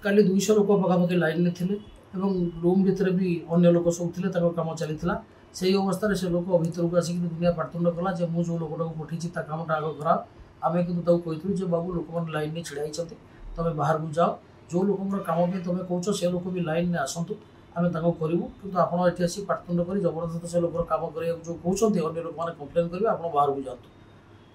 काली 200 लोक पखापाखि लाइन में थे रूम भितर भी अन्य लोक सब थे कम चली से अवस्था से लोक भर को आसिक दुनिया पाटुंड कला जो जो लोकटा को पठेची कमटा आग करा आम कि कहूँ बाबू लोक मैंने लाइन में ढड़ा होती तुम बाहर को जाओ जो लोक कम भी तुम कौच से लोक भी लाइन में आसतु आम करूँ कि आपड़ ये पाटुंड कर जबरदस्त से लोक कम कर जो कहते अन्य लोक मैंने कम्प्लेन करेंगे आप बाहर को जातु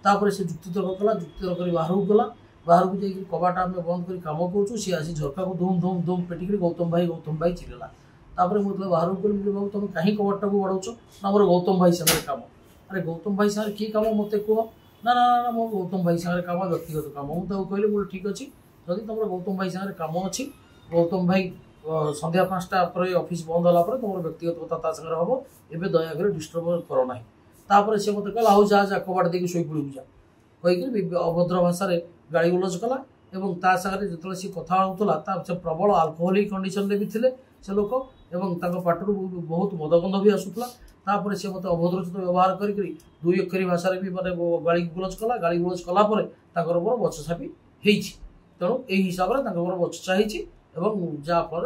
तापर से जुक्तितर्क कला जुक्तितर्क कर बाहर को गला बाहर को जाकर कबाटा आम बंद कर कम करूँ सी आसी झरका को धूम धूम धूम पेटिक गौतम भाई चिल्ला तापर मुझे बाहर को गली बाबू तुम कहीं कबाटा को बढ़ाऊच ना मोर गौतम भाई सागर कम अरे गौतम भाई सागर किए कम मत कह ना ना ना मो गौतम भाई सागर कम व्यक्तिगत कम मुझे कहली बोले ठीक अच्छे जदि तुम गौतम भाई सागर कम अच्छी गौतम भाई संध्या 5टा पर ऑफिस बंद होला तुम व्यक्तिगत कथा सागर हम एवं दयाकर डिस्टर्ब करना तापर से मत कहला जा जा कबाट देखिए शोई पड़ू जा कहीकि अभद्र भाषा गाड़ी गुलज कला एवं ता सागर जो सी कथा होता से प्रबल आल्कोहोलिक कंडीशन भी थे से लोक एवं पाटू बहुत मदगंध भी आसूला तापर से मत अभद्रचित व्यवहार करी 2 अक्षरी भाषा भी माने गाड़ी गुलज कलापर मोर बचसा भी तेणु यही हिसाब से मोर बचसा हो जहाँफल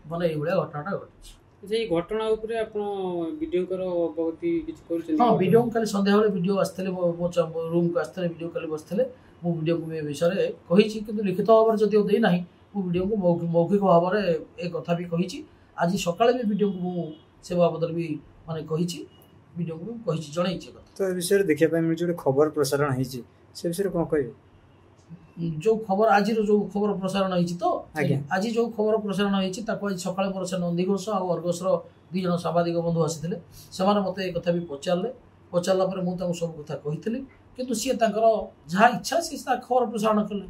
माने ये घटनाटा घटी घटना हाँ वीडियो कल सन्ध्या बेले वीडियो आसते मो रूम को आसते वीडियो कल बसते मु वीडियो को विषय कही कि लिखित भाव में जदिव देना वीडियो को मौखिक भाव में एक कथा भी कही आज सकाଳେ भी वीडियो को से बाबद भी माने कही वीडियो को कही जन तो विषय देखा मिले खबर प्रसारण होती से विषय कौन कह जो खबर आज जो खबर प्रसारण होती तो आज जो खबर प्रसारण होती आज सकाଳେ मोर से नंदी घोष आ अर्गसर 2 जन सांबादिक बंधु आसी से मत एक कथा भी पचारा मुझे सब कथा कही किंतु सी जहाँ इच्छा सी खबर प्रसारण कले।